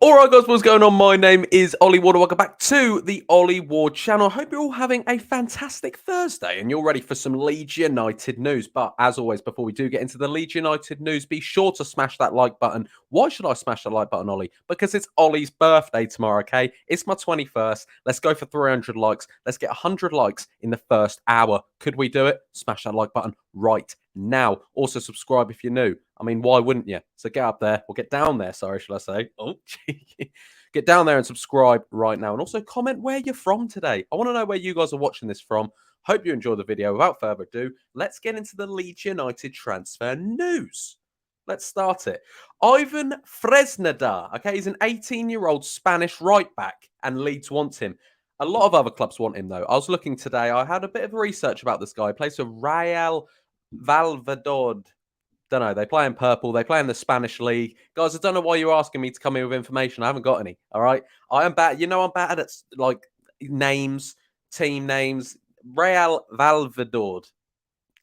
All right, guys, what's going on? My name is Ollie Ward. Welcome back to the Ollie Ward channel. I hope you're all having a fantastic Thursday and you're ready for some Leeds United news. But as always, before we do get into the Leeds United news, be sure to smash that like button. Why should I smash the like button, Ollie? Because it's Ollie's birthday tomorrow, okay? It's my 21st. Let's go for 300 likes. Let's get 100 likes in the first hour. Could we do it? Smash that like button right now. Also, subscribe if you're new. I mean, why wouldn't you? So get up there, or get down there, sorry, shall I say. Oh, get down there and subscribe right now. And also comment where you're from today. I want to know where you guys are watching this from. Hope you enjoy the video. Without further ado, let's get into the Leeds United transfer news. Let's start it. Iván Fresneda, okay, he's an 18-year-old Spanish right back, and Leeds wants him. A lot of other clubs want him, though. I was looking today. I had a bit of research about this guy. He plays for Real Valladolid. Don't know. They play in purple. They play in the Spanish league. Guys, I don't know why you're asking me to come in with information. I haven't got any. All right. I am bad. You know, I'm bad at like names, team names. Real Valladolid.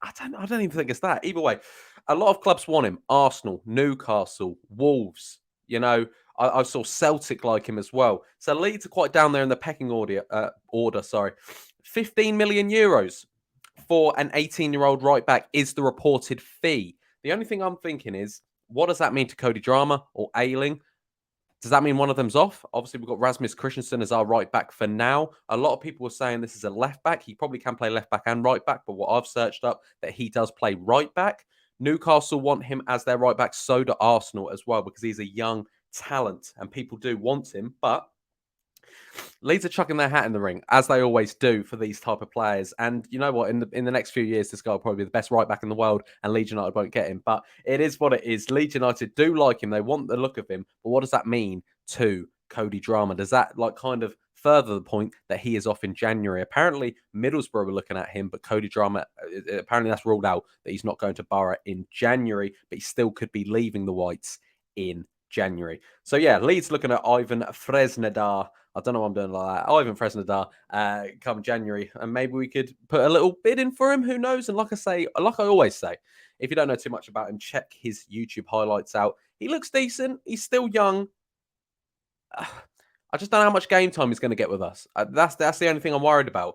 I don't even think it's that. Either way, a lot of clubs want him. Arsenal, Newcastle, Wolves. You know, I saw Celtic like him as well. So Leeds are quite down there in the pecking order. Sorry, 15 million euros for an 18-year-old right back is the reported fee. The only thing I'm thinking is, what does that mean to Cody Drama or Ailing? Does that mean one of them's off? Obviously, we've got Rasmus Christensen as our right back for now. A lot of people are saying this is a left back. He probably can play left back and right back, but what I've searched up, that he does play right back. Newcastle want him as their right back, so do Arsenal as well, because he's a young talent and people do want him. But Leeds are chucking their hat in the ring, as they always do for these type of players. And you know what? In the next few years, this guy will probably be the best right back in the world, and Leeds United won't get him. But it is what it is. Leeds United do like him. They want the look of him. But what does that mean to Cody Drama? Does that like kind of further the point that he is off in January? Apparently, Middlesbrough were looking at him, but Cody Drama, apparently that's ruled out that he's not going to Borough in January, but he still could be leaving the Whites in January. So yeah, Leeds looking at Iván Fresneda. I don't know what I'm doing like that. Iván Fresneda come January, and maybe we could put a little bid in for him. Who knows? And like I always say, if you don't know too much about him, check his YouTube highlights out. He looks decent. He's still young. I just don't know how much game time he's going to get with us. That's the only thing I'm worried about.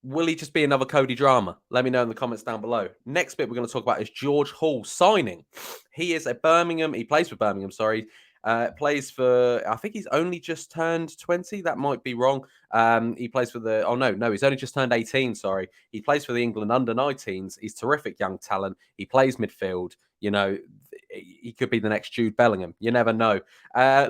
Will he just be another Cody Drama? Let me know in the comments down below. Next bit we're going to talk about is George Hall signing. He is a Birmingham. He plays for Birmingham, sorry. Plays for, I think he's only just turned 20. That might be wrong. He plays for the, no, he's only just turned 18, sorry. He plays for the England under-19s. He's terrific young talent. He plays midfield. You know, he could be the next Jude Bellingham. You never know.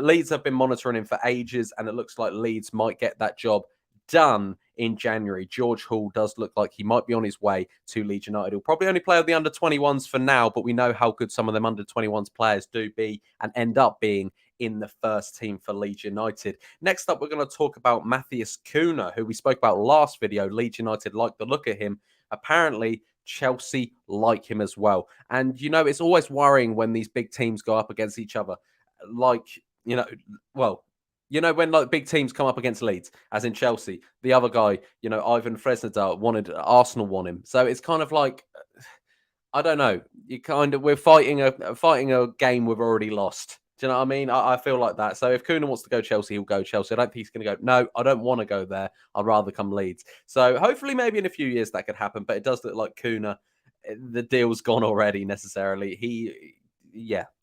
Leeds have been monitoring him for ages, and it looks like Leeds might get that job done in January. George Hall does look like he might be on his way to Leeds United. He'll probably only play with the under-21s for now, but we know how good some of them under-21s players do be and end up being in the first team for Leeds United. Next up, we're going to talk about Matthias Cunha, who we spoke about last video. Leeds United like the look of him. Apparently, Chelsea like him as well. And, you know, it's always worrying when these big teams go up against each other. Like, you know, well, you know, when like big teams come up against Leeds, as in Chelsea, the other guy, you know, Iván Fresneda Arsenal want him. So it's kind of like, I don't know. We're fighting a game we've already lost. Do you know what I mean? I feel like that. So if Cunha wants to go Chelsea, he'll go Chelsea. I don't think he's going to go, no, I don't want to go there. I'd rather come Leeds. So hopefully maybe in a few years that could happen. But it does look like Cunha, the deal's gone already necessarily.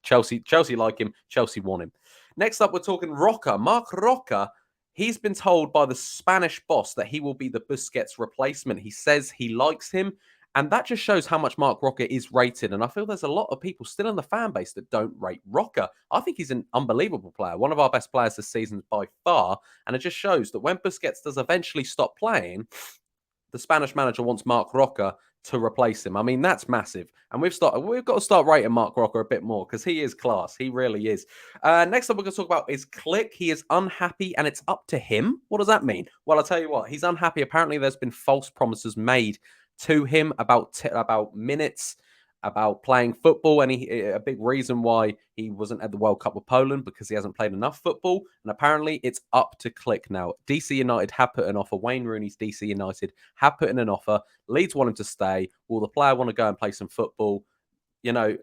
Chelsea like him. Chelsea want him. Next up, we're talking Roca. Marc Roca, he's been told by the Spanish boss that he will be the Busquets replacement. He says he likes him. And that just shows how much Marc Roca is rated. And I feel there's a lot of people still in the fan base that don't rate Roca. I think he's an unbelievable player. One of our best players this season by far. And it just shows that when Busquets does eventually stop playing, the Spanish manager wants Marc Roca to replace him. I mean, that's massive. And we've got to start rating Marc Roca a bit more because he is class. He really is. Next up we're going to talk about is Klich. He is unhappy and it's up to him. What does that mean? Well, I'll tell you what. He's unhappy. Apparently, there's been false promises made to him about minutes, about playing football, and a big reason why he wasn't at the World Cup with Poland because he hasn't played enough football. And apparently, it's up to Klich now. DC United have put an offer. Wayne Rooney's DC United have put in an offer. Leeds want him to stay. Will the player want to go and play some football? You know,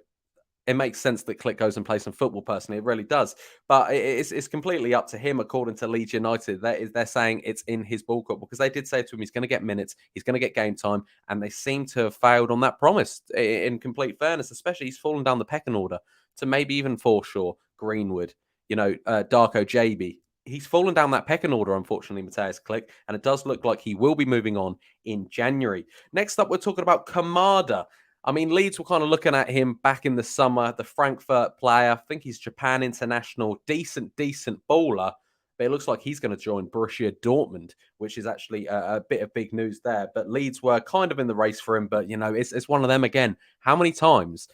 it makes sense that Klich goes and plays some football. Personally, it really does. But it's completely up to him. According to Leeds United, they're saying it's in his ballpark because they did say to him he's going to get minutes, he's going to get game time, and they seem to have failed on that promise. In complete fairness, especially he's fallen down the pecking order to maybe even Forshaw, Greenwood, Darko JB. He's fallen down that pecking order, unfortunately, Matthias Klich, and it does look like he will be moving on in January. Next up, we're talking about Kamada. I mean, Leeds were kind of looking at him back in the summer, the Frankfurt player. I think he's Japan international, decent baller. But it looks like he's going to join Borussia Dortmund, which is actually a bit of big news there. But Leeds were kind of in the race for him. But, it's one of them again. How many times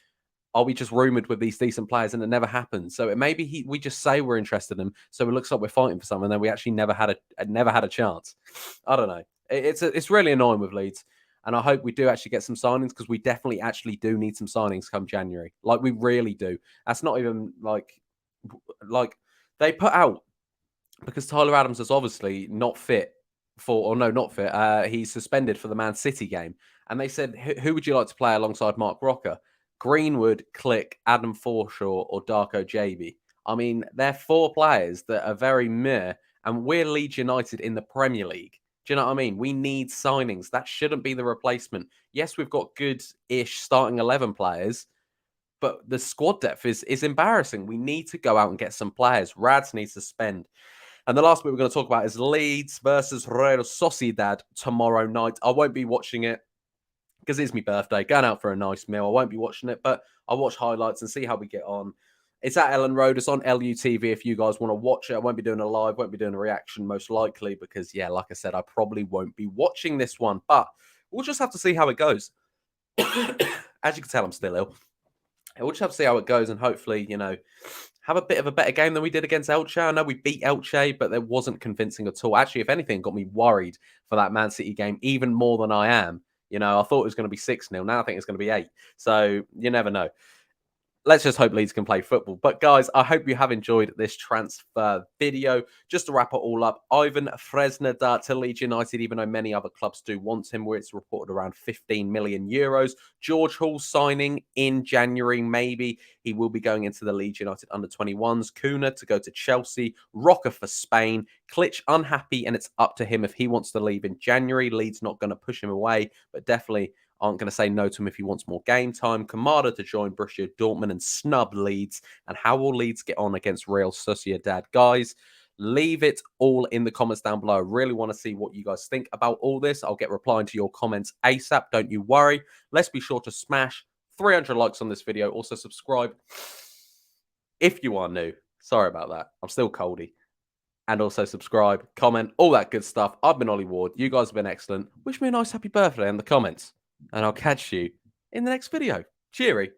are we just rumored with these decent players and it never happens? So maybe we just say we're interested in him, so it looks like we're fighting for something, and then we actually never had a chance. I don't know. It's really annoying with Leeds, and I hope we do actually get some signings because we definitely actually do need some signings come January. Like we really do. That's not even like they put out because Tyler Adams is obviously not fit not fit. He's suspended for the Man City game, and they said, "Who would you like to play alongside Mark Roca? Greenwood, Klich, Adam Forshaw, or Darko JB?" I mean, they're four players that are very meh, and we're Leeds United in the Premier League. Do you know what I mean? We need signings. That shouldn't be the replacement. Yes, we've got good-ish starting 11 players, but the squad depth is embarrassing. We need to go out and get some players. Rads needs to spend. And the last bit we're going to talk about is Leeds versus Real Sociedad tomorrow night. I won't be watching it because it's my birthday, going out for a nice meal. I won't be watching it, but I'll watch highlights and see how we get on. It's at Ellen Road. It's on LUTV if you guys want to watch it. I won't be doing a live, won't be doing a reaction most likely because, yeah, like I said, I probably won't be watching this one, but we'll just have to see how it goes. As you can tell, I'm still ill. We'll just have to see how it goes and hopefully, have a bit of a better game than we did against Elche. I know we beat Elche, but it wasn't convincing at all. Actually, if anything, got me worried for that Man City game even more than I am. I thought it was going to be 6-0. Now I think it's going to be 8. So you never know. Let's just hope Leeds can play football. But guys, I hope you have enjoyed this transfer video. Just to wrap it all up, Iván Fresneda to Leeds United, even though many other clubs do want him, where it's reported around 15 million euros. George Hall signing in January, maybe. He will be going into the Leeds United under-21s. Cunha to go to Chelsea. Roca for Spain. Klich unhappy, and it's up to him if he wants to leave in January. Leeds not going to push him away, but definitely aren't going to say no to him if he wants more game time. Kamada to join Borussia Dortmund and snub Leeds. And how will Leeds get on against Real Sociedad? Guys, leave it all in the comments down below. I really want to see what you guys think about all this. I'll get replying to your comments ASAP. Don't you worry. Let's be sure to smash 300 likes on this video. Also subscribe if you are new. Sorry about that. I'm still coldy. And also subscribe, comment, all that good stuff. I've been Ollie Ward. You guys have been excellent. Wish me a nice happy birthday in the comments. And I'll catch you in the next video. Cheery.